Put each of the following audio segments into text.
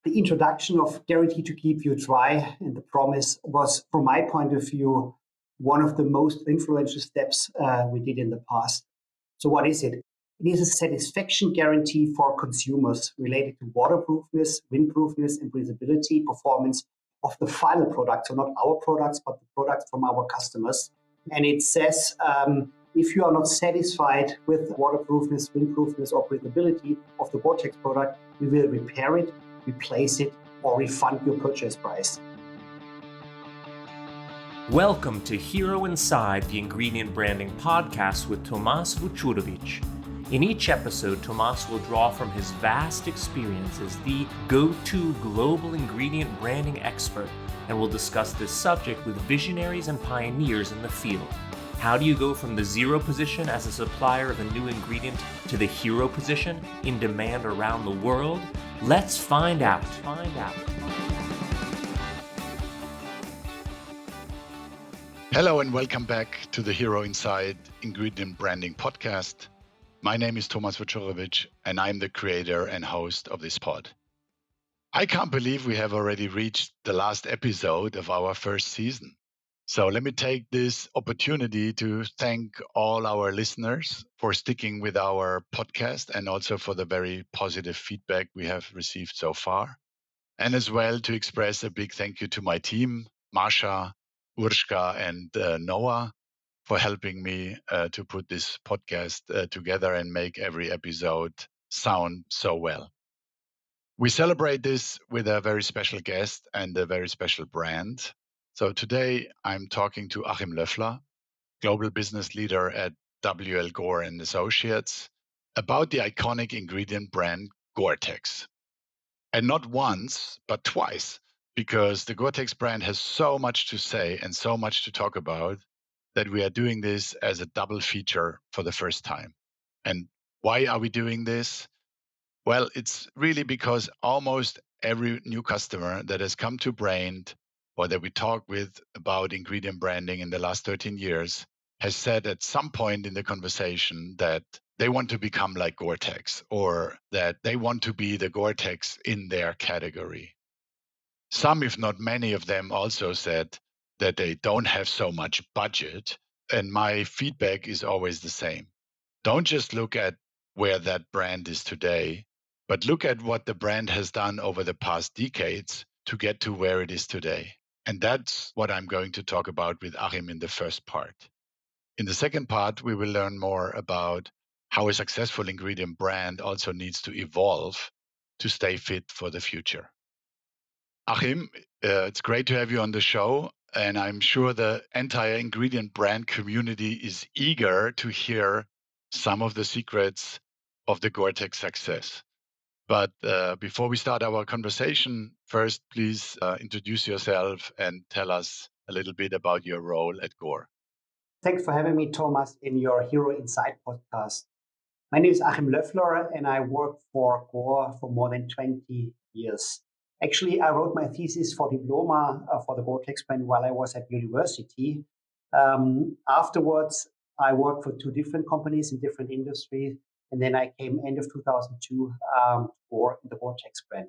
The introduction of Guarantee to Keep You Dry and the promise was, from my point of view, one of the most influential steps we did in the past. So what is it? It is a satisfaction guarantee for consumers related to waterproofness, windproofness, and breathability performance of the final product. So not our products, but the products from our customers. And it says, if you are not satisfied with waterproofness, windproofness, or breathability of the GORE-TEX product, we will repair it, replace it, or refund your purchase price. Welcome to HeroInside the Ingredient Branding Podcast with Tomas Vucurevic. In each episode, Tomas will draw from his vast experience as the go-to global ingredient branding expert and will discuss this subject with visionaries and pioneers in the field. How do you go from the zero position as a supplier of a new ingredient to the hero position in demand around the world? Let's find out. Hello and welcome back to the HeroInside Ingredient Branding Podcast. My name is Tomas Vucurevic and I'm the creator and host of this pod. I can't believe we have already reached the last episode of our first season. So let me take this opportunity to thank all our listeners for sticking with our podcast and also for the very positive feedback we have received so far. And as well to express a big thank you to my team, Marsha, Urshka, and Noah, for helping me to put this podcast together and make every episode sound so well. We celebrate this with a very special guest and a very special brand. So today I'm talking to Achim Löffler, global business leader at Gore Associates, about the iconic ingredient brand GORE-TEX. And not once, but twice, because the GORE-TEX brand has so much to say and so much to talk about that we are doing this as a double feature for the first time. And why are we doing this? Well, it's really because almost every new customer that has come to Brand or that we talk with about ingredient branding in the last 13 years has said at some point in the conversation that they want to become like GORE-TEX or that they want to be the GORE-TEX in their category. Some, if not many of them, also said that they don't have so much budget. And my feedback is always the same. Don't just look at where that brand is today, but look at what the brand has done over the past decades to get to where it is today. And that's what I'm going to talk about with Achim in the first part. In the second part, we will learn more about how a successful ingredient brand also needs to evolve to stay fit for the future. Achim, it's great to have you on the show, and I'm sure the entire ingredient brand community is eager to hear some of the secrets of the GORE-TEX success. But before we start our conversation, first, please introduce yourself and tell us a little bit about your role at Gore. Thanks for having me, Thomas, in your HeroInside podcast. My name is Achim Löffler, and I work for Gore for more than 20 years. Actually, I wrote my thesis for diploma for the GORE-TEX brand while I was at university. Afterwards, I worked for two different companies in different industries, and then I came end of 2002 for the GORE-TEX brand.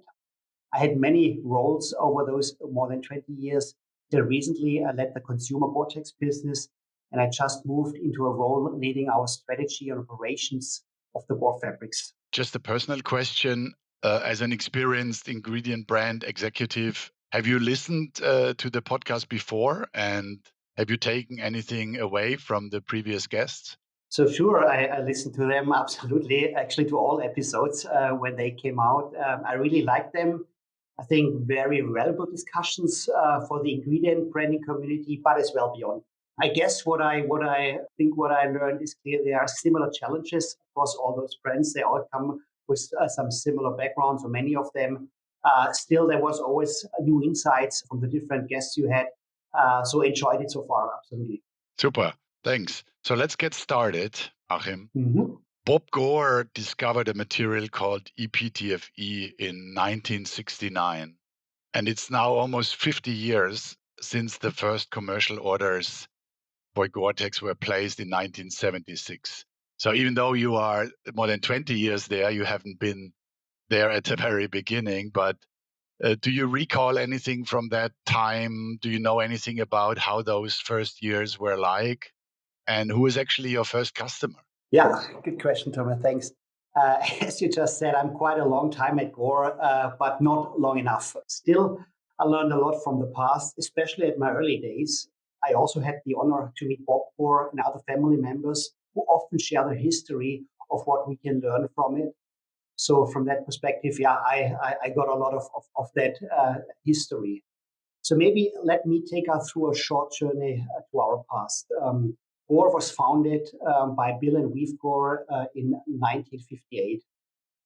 I had many roles over those more than 20 years. Till recently, I led the consumer GORE-TEX business, and I just moved into a role leading our strategy and operations of the Gore fabrics. Just a personal question. As an experienced ingredient brand executive, have you listened to the podcast before? And have you taken anything away from the previous guests? So sure, I listened to them, absolutely, actually to all episodes when they came out. I really liked them. I think very valuable discussions for the ingredient branding community, but as well beyond. I guess what I learned is clear there are similar challenges across all those brands. They all come with some similar backgrounds, or many of them. Still, there was always new insights from the different guests you had. So enjoyed it so far, absolutely. Super, thanks. So let's get started, Achim. Mm-hmm. Bob Gore discovered a material called ePTFE in 1969. And it's now almost 50 years since the first commercial orders for GORE-TEX were placed in 1976. So even though you are more than 20 years there, you haven't been there at the very beginning. But Do you recall anything from that time? Do you know anything about how those first years were like? And who was actually your first customer? Yeah, good question, Thomas. Thanks. As you just said, I'm quite a long time at Gore, but not long enough. Still, I learned a lot from the past, especially at my early days. I also had the honor to meet Bob Gore and other family members who often share the history of what we can learn from it. So from that perspective, yeah, I got a lot of that history. So maybe let me take us through a short journey to our past. Gore was founded by Bill and Weave Gore in 1958.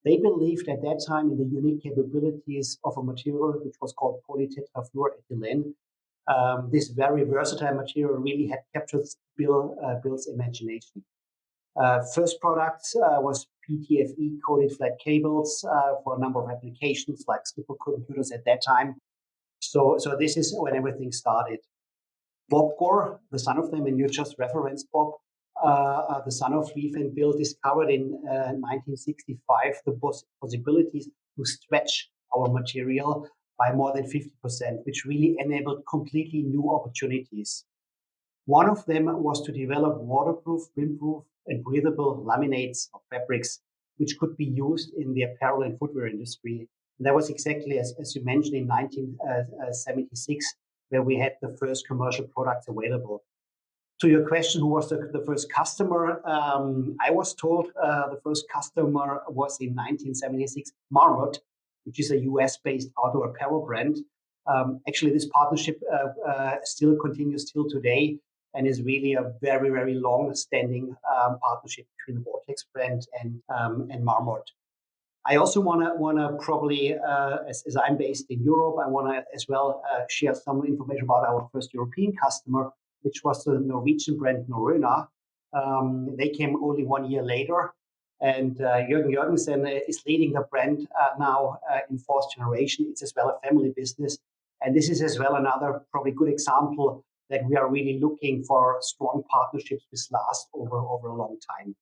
They believed at that time in the unique capabilities of a material which was called polytetrafluoroethylene. This very versatile material really had captured Bill's imagination. First product was ePTFE coated flat cables for a number of applications like supercomputers at that time. So this is when everything started. Bob Gore, the son of them, and you just referenced Bob, the son of Weave and Bill, discovered in 1965 the possibilities to stretch our material by more than 50%, which really enabled completely new opportunities. One of them was to develop waterproof, windproof, and breathable laminates or fabrics, which could be used in the apparel and footwear industry. And that was exactly as you mentioned in 1976, where we had the first commercial products available. To your question, who was the first customer? I was told the first customer was in 1976, Marmot, which is a US-based outdoor apparel brand. Actually, this partnership still continues till today and is really a very, very long-standing partnership between the GORE-TEX brand and Marmot. I also want to probably, as I'm based in Europe, I want to as well share some information about our first European customer, which was the Norwegian brand NORRØNA. They came only 1 year later, and Jürgen Jürgensen is leading the brand now in fourth generation. It's as well a family business, and this is as well another probably good example that we are really looking for strong partnerships which last over a long time.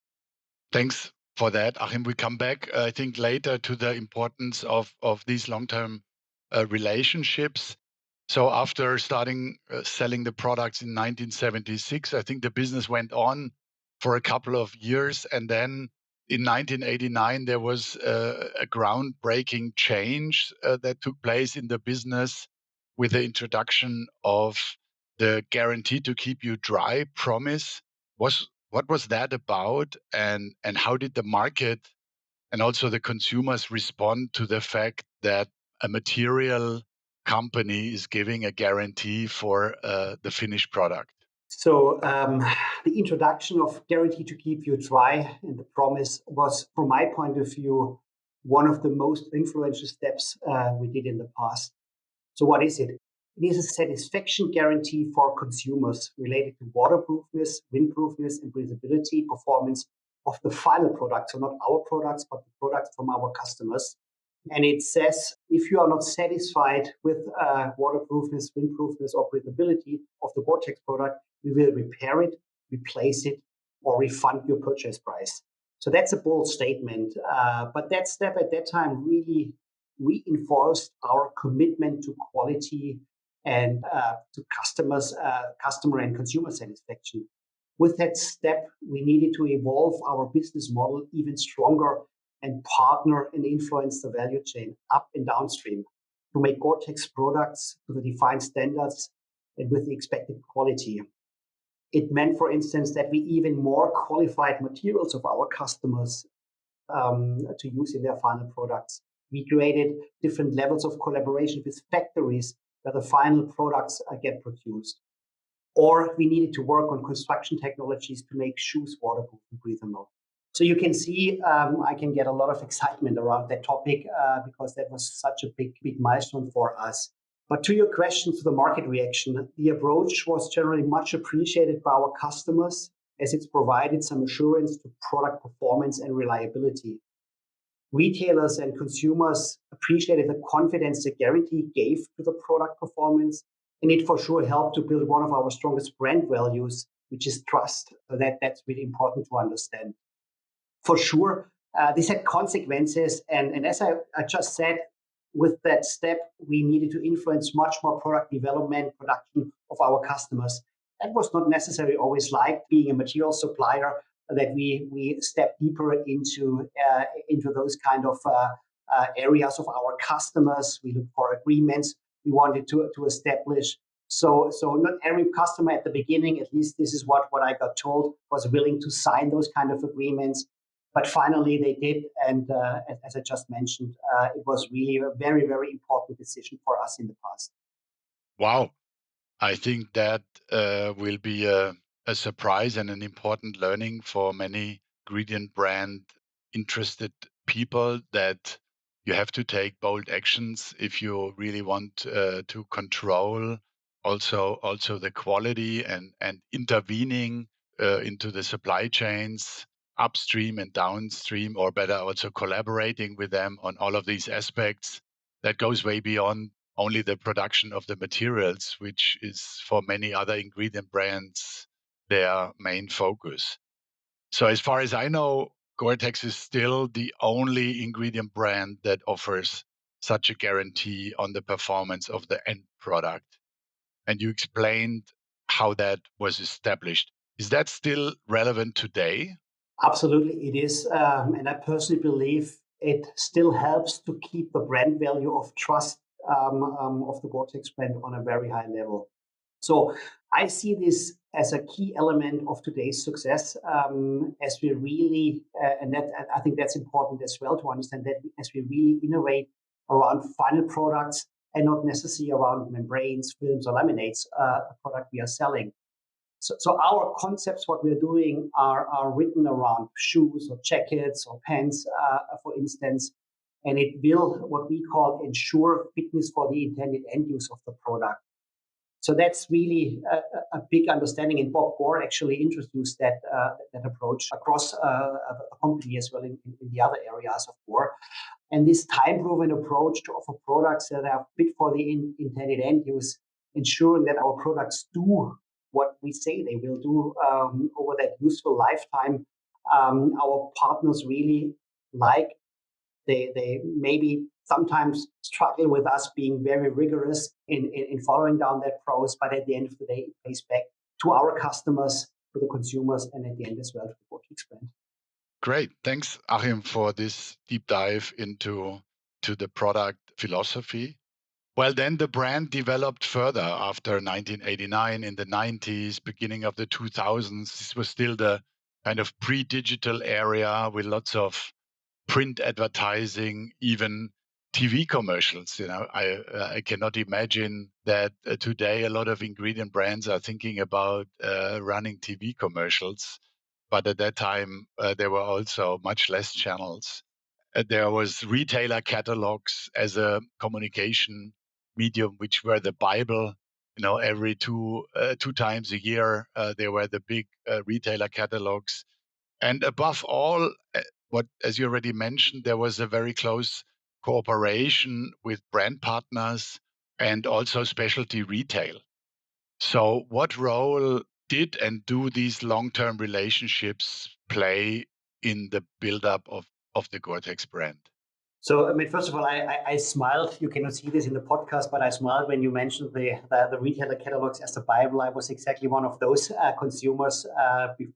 Thanks for that, Achim. We come back, I think, later to the importance of these long-term relationships. So after starting selling the products in 1976, I think the business went on for a couple of years. And then in 1989, there was a groundbreaking change that took place in the business with the introduction of the guarantee to keep you dry promise. What was that about, and how did the market and also the consumers respond to the fact that a material company is giving a guarantee for the finished product? So the introduction of guarantee to keep you dry and the promise was, from my point of view, one of the most influential steps we did in the past. So what is it? It is a satisfaction guarantee for consumers related to waterproofness, windproofness, and breathability performance of the final product. So not our products, but the products from our customers. And it says, if you are not satisfied with waterproofness, windproofness, or breathability of the GORE-TEX product, we will repair it, replace it, or refund your purchase price. So that's a bold statement. But that step at that time really reinforced our commitment to quality and to customer and consumer satisfaction. With that step, we needed to evolve our business model even stronger and partner and influence the value chain up and downstream to make GORE-TEX products to the defined standards and with the expected quality. It meant, for instance, that we even more qualified materials of our customers to use in their final products. We created different levels of collaboration with factories where the final products get produced. Or we needed to work on construction technologies to make shoes waterproof and breathable. So you can see I can get a lot of excitement around that topic because that was such a big milestone for us. But to your question, to the market reaction, the approach was generally much appreciated by our customers as it's provided some assurance to product performance and reliability. Retailers and consumers appreciated the confidence the guarantee gave to the product performance, and it for sure helped to build one of our strongest brand values, which is trust. So that's really important to understand. For sure, this had consequences, and as I just said, with that step, we needed to influence much more product development, production of our customers. That was not necessarily always like being a material supplier, that we step deeper into those kind of areas of our customers. We look for agreements we wanted to establish. So not every customer at the beginning, at least this is what I got told, was willing to sign those kind of agreements. But finally they did. And as I just mentioned, it was really a very, very important decision for us in the past. Wow. I think that will be a surprise and an important learning for many ingredient brand interested people, that you have to take bold actions if you really want to control also the quality and intervening into the supply chains upstream and downstream, or better, also collaborating with them on all of these aspects. That goes way beyond only the production of the materials, which is for many other ingredient brands their main focus. So as far as I know, GORE-TEX is still the only ingredient brand that offers such a guarantee on the performance of the end product. And you explained how that was established. Is that still relevant today? Absolutely, it is. And I personally believe it still helps to keep the brand value of trust of the GORE-TEX brand on a very high level. So I see this as a key element of today's success, as we really, and that I think that's important as well to understand, that as we really innovate around final products and not necessarily around membranes, films, or laminates, a product we are selling. So our concepts, what we're doing, are written around shoes or jackets or pants, for instance, and it will, what we call, ensure fitness for the intended end use of the product. So that's really a big understanding, and Bob Gore actually introduced that approach across a company as well in the other areas of Gore. And this time-proven approach to offer products that are fit for the intended end use, ensuring that our products do what we say they will do over that useful lifetime. Our partners really like. They maybe sometimes struggle with us being very rigorous in following down that process, but at the end of the day, it pays back to our customers, to the consumers, and at the end as well to the GORE-TEX brand. Great. Thanks, Achim, for this deep dive into the product philosophy. Well, then the brand developed further after 1989, in the 90s, beginning of the 2000s. This was still the kind of pre-digital area with lots of print advertising, even TV commercials. I cannot imagine that today a lot of ingredient brands are thinking about running TV commercials. But at that time, there were also much less channels. There was retailer catalogs as a communication medium, which were the Bible. Every two times a year, there were the big retailer catalogs. And above all, as you already mentioned, there was a very close cooperation with brand partners and also specialty retail. So what role did and do these long-term relationships play in the build-up of the GORE-TEX brand? So, I mean, first of all, I smiled. You cannot see this in the podcast, but I smiled when you mentioned the retailer catalogs as the Bible. I was exactly one of those consumers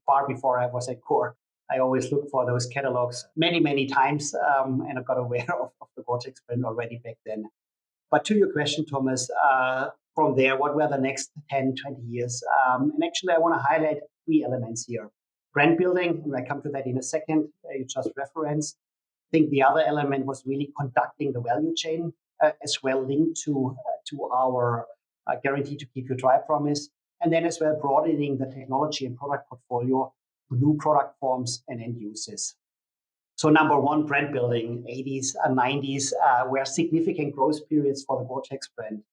far before I was at Gore. I always looked for those catalogs many, many times, and I got aware of the GORE-TEX brand already back then. But to your question, Thomas, from there, what were the next 10, 20 years? And actually, I want to highlight three elements here. Brand building, and I come to that in a second, you just referenced. I think the other element was really conducting the value chain as well, linked to our guarantee to keep your dry promise. And then as well, broadening the technology and product portfolio to new product forms and end uses. So number one, brand building, 80s and 90s were significant growth periods for the GORE-TEX brand.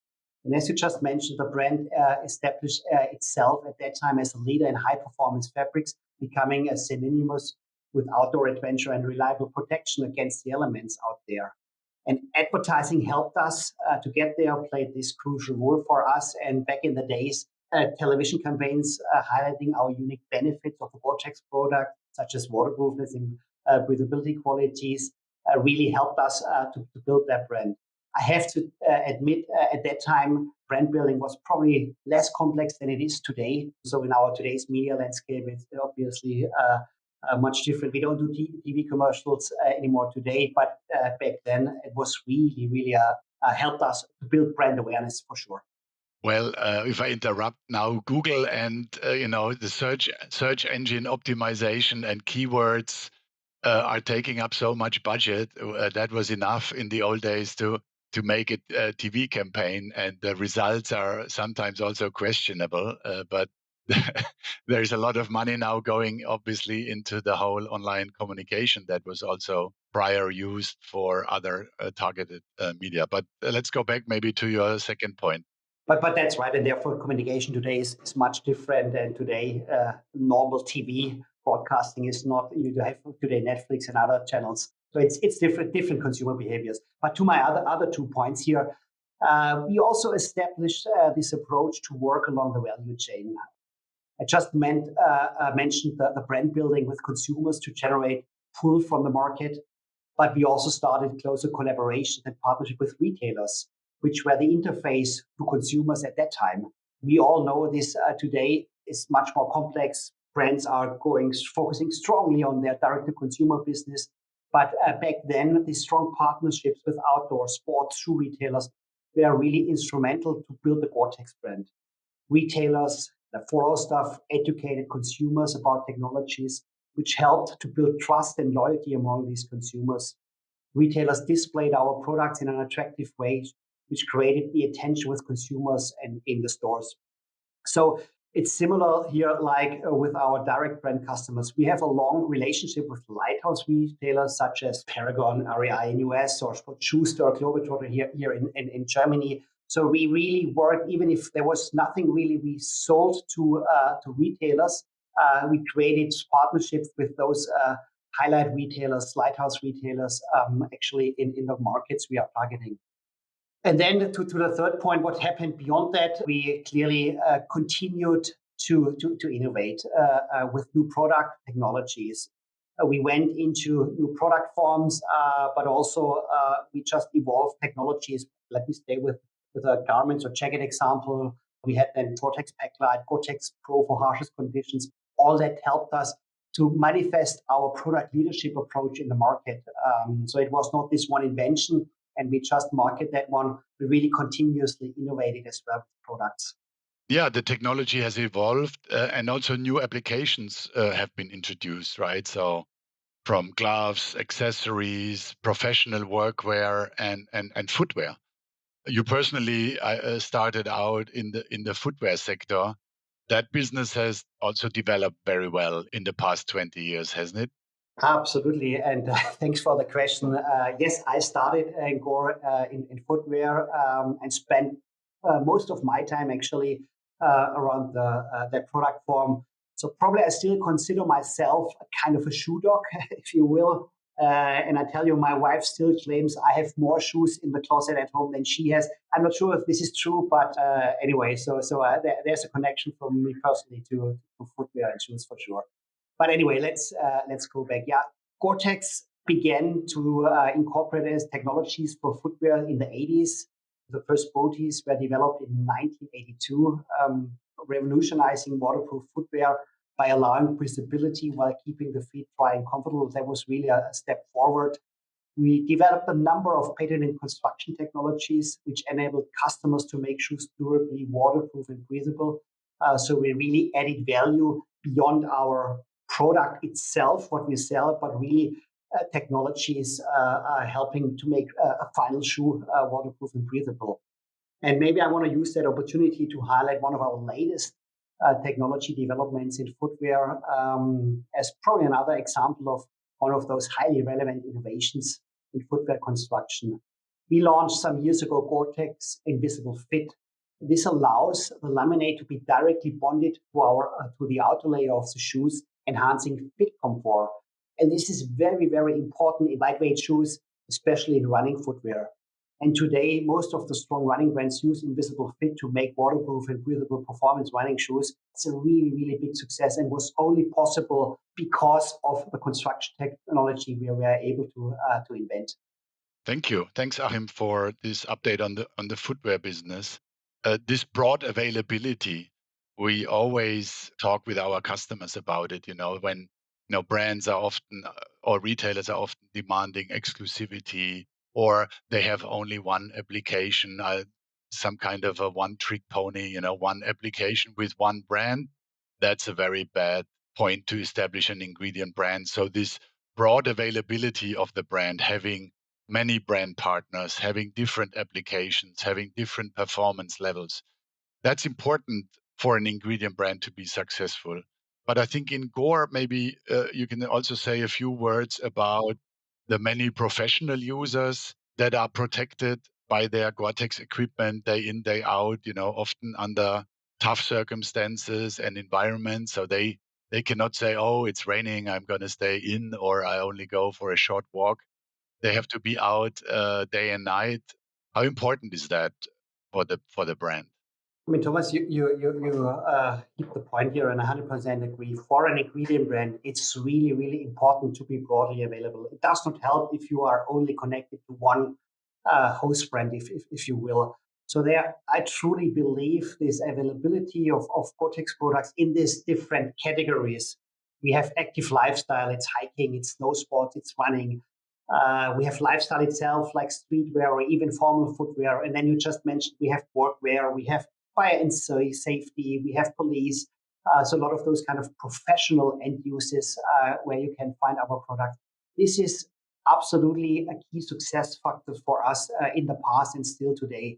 And as you just mentioned, the brand established itself at that time as a leader in high-performance fabrics, becoming a synonymous with outdoor adventure and reliable protection against the elements out there. And advertising helped us to get there, played this crucial role for us. And back in the days, television campaigns highlighting our unique benefits of the GORE-TEX product, such as waterproofness and breathability qualities, really helped us to build that brand. I have to admit, at that time, brand building was probably less complex than it is today. So in our today's media landscape, it's obviously much different. We don't do TV commercials anymore today, but back then it was really helped us to build brand awareness for sure. Well, if I interrupt now, Google and the search engine optimization and keywords are taking up so much budget. That was enough in the old days to make it a TV campaign, and the results are sometimes also questionable. But there's a lot of money now going, obviously, into the whole online communication that was also prior used for other targeted media. But let's go back maybe to your second point. But that's right, and therefore communication today is much different. And today, normal TV broadcasting is not. You have today Netflix and other channels, so it's different consumer behaviors. But to my other 2 points here, we also established this approach to work along the value chain. I just mentioned the brand building with consumers to generate pull from the market, but we also started closer collaboration and partnership with retailers, which were the interface to consumers at that time. We all know this today is much more complex. Brands are focusing strongly on their direct-to-consumer business. But back then, these strong partnerships with outdoor sports shoe retailers were really instrumental to build the GORE-TEX brand. Retailers, the for staff, educated consumers about technologies, which helped to build trust and loyalty among these consumers. Retailers displayed our products in an attractive way, which created the attention with consumers and in the stores. So it's similar here, like with our direct brand customers. We have a long relationship with lighthouse retailers such as Paragon, REI in US, or Schuster, Globetrotter here in Germany. So we really worked, even if there was nothing really we sold to retailers, we created partnerships with those highlight retailers, lighthouse retailers, actually in the markets we are targeting. And then to the third point, what happened beyond that, we clearly continued to innovate with new product technologies. We went into new product forms, but also we just evolved technologies. Let me stay with a garments or jacket example. We had then GORE-TEX Packlight, GORE-TEX Pro for harshest conditions. All that helped us to manifest our product leadership approach in the market. So it was not this one invention, and we just market that one. We really continuously innovated as well with products. Yeah, the technology has evolved and also new applications have been introduced, right? So from gloves, accessories, professional workwear, and footwear. You personally started out in the footwear sector. That business has also developed very well in the past 20 years, hasn't it? Absolutely, and thanks for the question. Yes, I started in Gore in footwear and spent most of my time actually around that product form. So probably I still consider myself a kind of a shoe dog, if you will. And I tell you, my wife still claims I have more shoes in the closet at home than she has. I'm not sure if this is true, but anyway, so there's a connection from me personally to footwear and shoes for sure. But anyway, let's go back. Yeah, GORE-TEX began to incorporate as technologies for footwear in the 80s. The first boaties were developed in 1982, revolutionizing waterproof footwear by allowing breathability while keeping the feet dry and comfortable. That was really a step forward. We developed a number of patented construction technologies which enabled customers to make shoes durably waterproof and breathable. So we really added value beyond our product itself, what we sell, but really technologies helping to make a final shoe waterproof and breathable. And maybe I want to use that opportunity to highlight one of our latest technology developments in footwear as probably another example of one of those highly relevant innovations in footwear construction. We launched some years ago GORE-TEX Invisible Fit. This allows the laminate to be directly bonded to the outer layer of the shoes, enhancing fit comfort. And this is very, very important in lightweight shoes, especially in running footwear. And today, most of the strong running brands use Invisible Fit to make waterproof and breathable performance running shoes. It's a really, really big success and was only possible because of the construction technology we were able to invent. Thank you. Thanks, Achim, for this update on the footwear business. This broad availability, we always talk with our customers about it. When brands are often or retailers are often demanding exclusivity, or they have only one application, some kind of a one-trick pony. One application with one brand. That's a very bad point to establish an ingredient brand. So this broad availability of the brand, having many brand partners, having different applications, having different performance levels. That's important for an ingredient brand to be successful. But I think in Gore, maybe you can also say a few words about the many professional users that are protected by their GORE-TEX equipment day in, day out, often under tough circumstances and environments. So they cannot say, oh, it's raining, I'm going to stay in, or I only go for a short walk. They have to be out day and night. How important is that for the brand? I mean, Thomas, you hit the point here, and I 100% agree. For an ingredient brand, it's really, really important to be broadly available. It does not help if you are only connected to one host brand, if you will. So there, I truly believe this availability of GORE-TEX products in these different categories. We have active lifestyle, it's hiking, it's snow sports, it's running. We have lifestyle itself, like streetwear or even formal footwear. And then you just mentioned we have workwear, we have fire and safety, we have police. So a lot of those kind of professional end uses where you can find our product. This is absolutely a key success factor for us in the past and still today.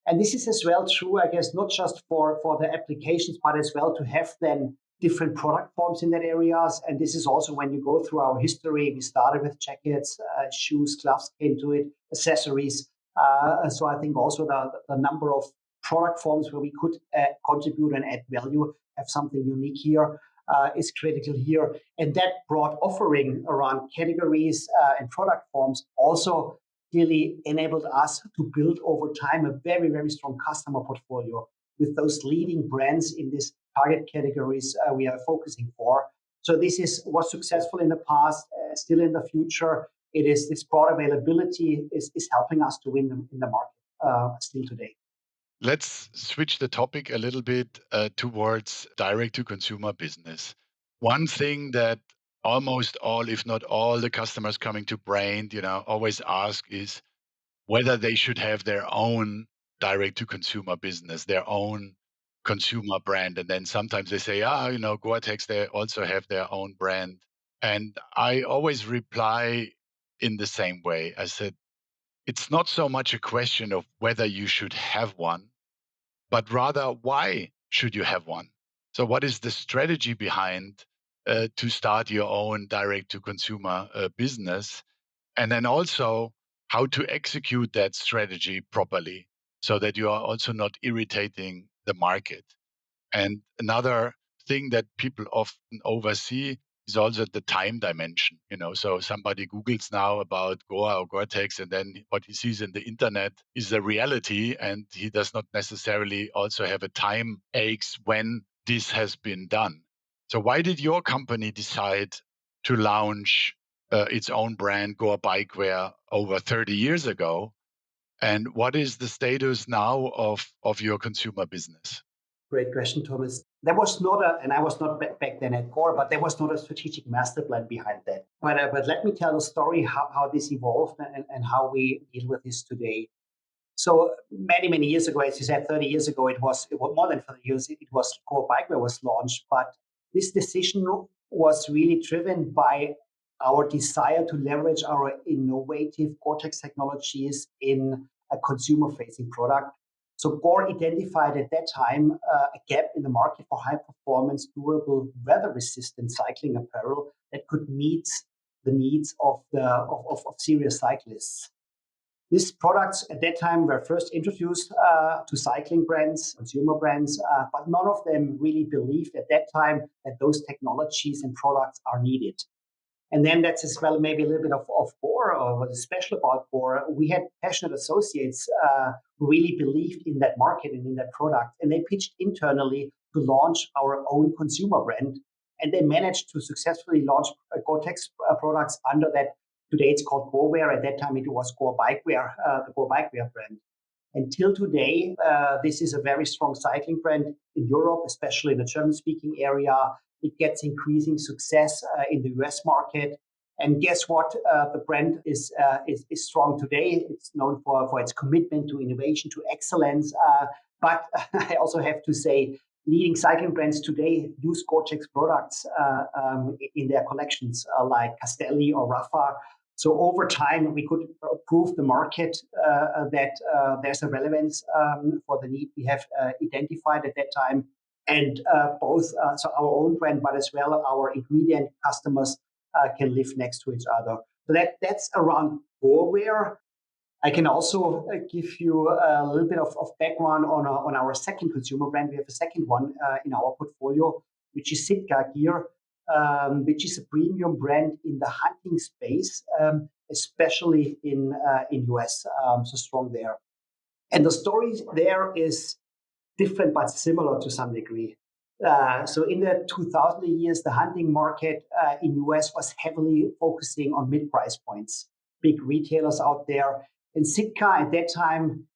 And this is as well true, I guess, not just for the applications, but as well to have then different product forms in that areas. And this is also when you go through our history, we started with jackets, shoes, gloves came to it, accessories. So I think also the number of product forms where we could contribute and add value, have something unique here, is critical here. And that broad offering around categories and product forms also really enabled us to build over time a very, very strong customer portfolio with those leading brands in these target categories we are focusing for. So this was successful in the past, still in the future. It is this broad availability is helping us to win in the market still today. Let's switch the topic a little bit towards direct-to-consumer business. One thing that almost all, if not all, the customers coming to Brand, always ask is whether they should have their own direct-to-consumer business, their own consumer brand. And then sometimes they say, GORE-TEX, they also have their own brand. And I always reply in the same way. I said, it's not so much a question of whether you should have one, but rather why should you have one? So what is the strategy behind to start your own direct-to-consumer business? And then also how to execute that strategy properly so that you are also not irritating the market. And another thing that people often oversee is also the time dimension. So somebody Googles now about Gore or GORE-TEX, and then what he sees in the internet is the reality, and he does not necessarily also have a time aches when this has been done. So why did your company decide to launch its own brand, Gore Bikewear, over 30 years ago? And what is the status now of your consumer business? Great question, Thomas. There was not and I was not back then at Gore, but there was not a strategic master plan behind that. But let me tell the story how this evolved and how we deal with this today. So many, many years ago, as you said, 30 years ago, it was more than 30 years, it was Gore Bikewear was launched. But this decision was really driven by our desire to leverage our innovative GORE-TEX technologies in a consumer-facing product. So Gore identified at that time a gap in the market for high-performance, durable, weather-resistant cycling apparel that could meet the needs of serious cyclists. These products at that time were first introduced to cycling brands, consumer brands, but none of them really believed at that time that those technologies and products are needed. And then that's as well maybe a little bit of Gore, or what is special about Gore. We had passionate associates who really believed in that market and in that product, and they pitched internally to launch our own consumer brand. And they managed to successfully launch GORE-TEX products under that Today it's called GOREWEAR. At that time it was Gore Bikewear, the Gore Bikewear brand. Until today, this is a very strong cycling brand in Europe, especially in the German-speaking area. It gets increasing success in the US market. And guess what? The brand is strong today. It's known for its commitment to innovation, to excellence. But I also have to say, leading cycling brands today use GORE-TEX products in their collections, like Castelli or Rafa. So over time, we could prove the market that there's a relevance for the need we have identified at that time. And both so our own brand, but as well our ingredient customers can live next to each other. So that's around GOREWEAR. I can also give you a little bit of background on our second consumer brand. We have a second one in our portfolio, which is SITKA Gear, which is a premium brand in the hunting space, especially in US, so strong there. And the story there is different but similar to some degree. So in the 2000 years, the hunting market in US was heavily focusing on mid-price points, big retailers out there. And SITKA at that time,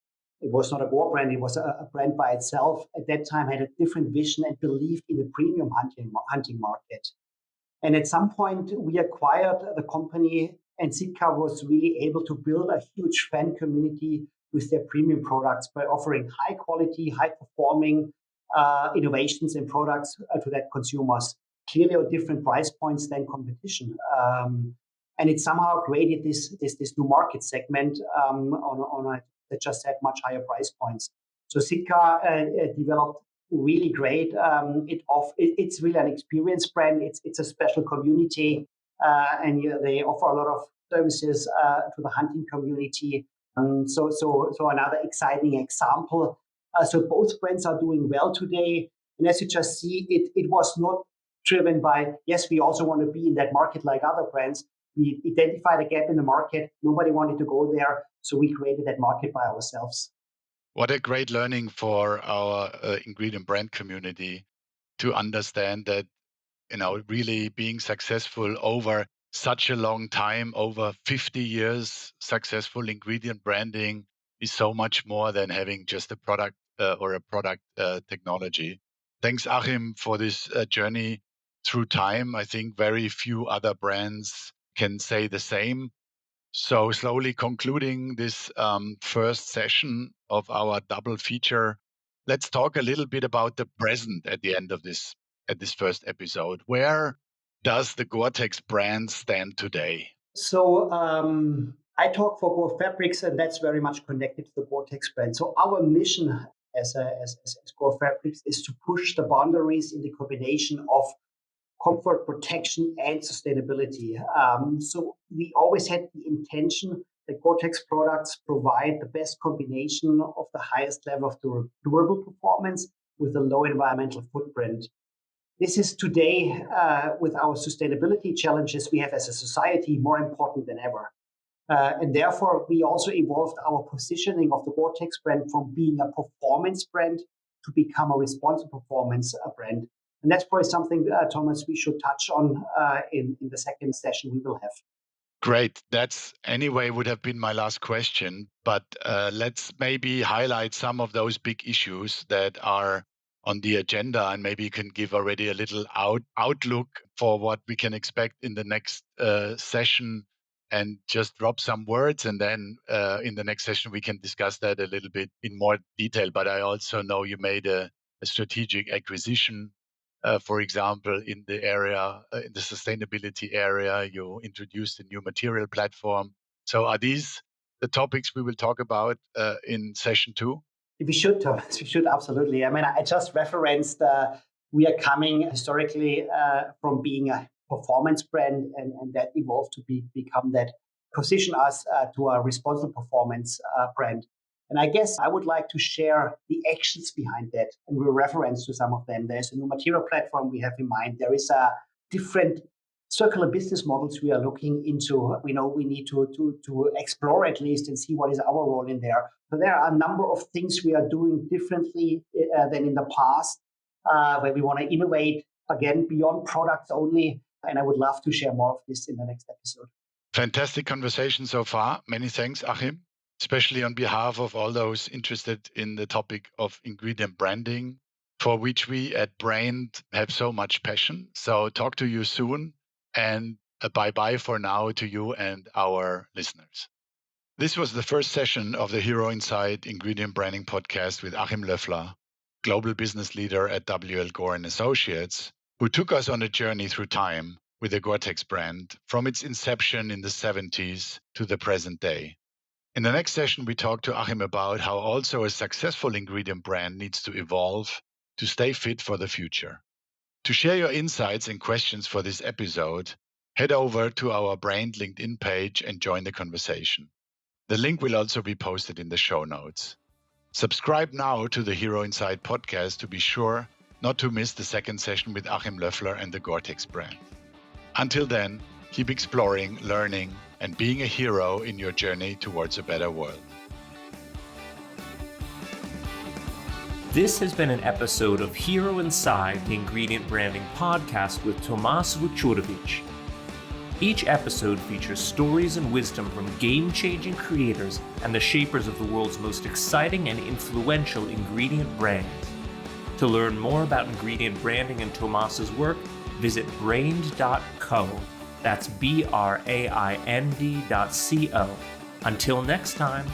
it was not a Gore brand, it was a brand by itself. At that time had a different vision and believed in the premium hunting market. And at some point, we acquired the company, and SITKA was really able to build a huge fan community with their premium products by offering high quality, high performing innovations and products to that consumers, clearly at different price points than competition. And it somehow created this new market segment on that just had much higher price points. So SITKA developed really great. It's really an experience brand. It's a special community, and they offer a lot of services to the hunting community. So another exciting example. So both brands are doing well today. And as you just see, it was not driven by, yes, we also want to be in that market like other brands. We identified a gap in the market. Nobody wanted to go there. So we created that market by ourselves. What a great learning for our ingredient brand community to understand that, really being successful over such a long time, over 50 years, successful ingredient branding is so much more than having just a product or a product technology. Thanks, Achim, for this journey through time. I think very few other brands can say the same. So slowly concluding this first session of our double feature, let's talk a little bit about the present at the end of this first episode. Where does the GORE-TEX brand stand today? So I talk for Gore Fabrics, and that's very much connected to the GORE-TEX brand. So our mission as Gore Fabrics is to push the boundaries in the combination of comfort, protection, and sustainability. So we always had the intention that GORE-TEX products provide the best combination of the highest level of durable performance with a low environmental footprint. This is today, with our sustainability challenges we have as a society, more important than ever. And therefore, we also evolved our positioning of the GORE-TEX brand from being a performance brand to become a responsible performance brand. And that's probably something, Thomas, we should touch on in the second session we will have. Great. That's anyway would have been my last question, but let's maybe highlight some of those big issues that are on the agenda, and maybe you can give already a little outlook for what we can expect in the next session, and just drop some words, and then in the next session we can discuss that a little bit in more detail. But I also know you made a strategic acquisition. For example, in the area, in the sustainability area, you introduced a new material platform. So are these the topics we will talk about in session 2? We should, Thomas. We should, absolutely. I mean, I just referenced we are coming historically from being a performance brand, and that evolved to become that, position us to a responsible performance brand. And I guess I would like to share the actions behind that, and we'll reference to some of them. There's a new material platform we have in mind. There is a different circular business models we are looking into. We know we need to explore at least and see what is our role in there. So there are a number of things we are doing differently than in the past, where we want to innovate, again, beyond products only. And I would love to share more of this in the next episode. Fantastic conversation so far. Many thanks, Achim, especially on behalf of all those interested in the topic of ingredient branding, for which we at Brand have so much passion. So talk to you soon, and a bye-bye for now to you and our listeners. This was the first session of the HeroInside Ingredient Branding Podcast with Achim Löffler, global business leader at Gore Associates, who took us on a journey through time with the GORE-TEX brand from its inception in the 70s to the present day. In the next session, we talk to Achim about how also a successful ingredient brand needs to evolve to stay fit for the future. To share your insights and questions for this episode, head over to our Brand LinkedIn page and join the conversation. The link will also be posted in the show notes. Subscribe now to the HeroInside podcast to be sure not to miss the second session with Achim Löffler and the GORE-TEX brand. Until then, keep exploring, learning, and being a hero in your journey towards a better world. This has been an episode of HeroInside the Ingredient Branding Podcast with Tomas Vucurevic. Each episode features stories and wisdom from game-changing creators and the shapers of the world's most exciting and influential ingredient brands. To learn more about ingredient branding and Tomas's work, visit brand.co. That's BRAIND.co. Until next time.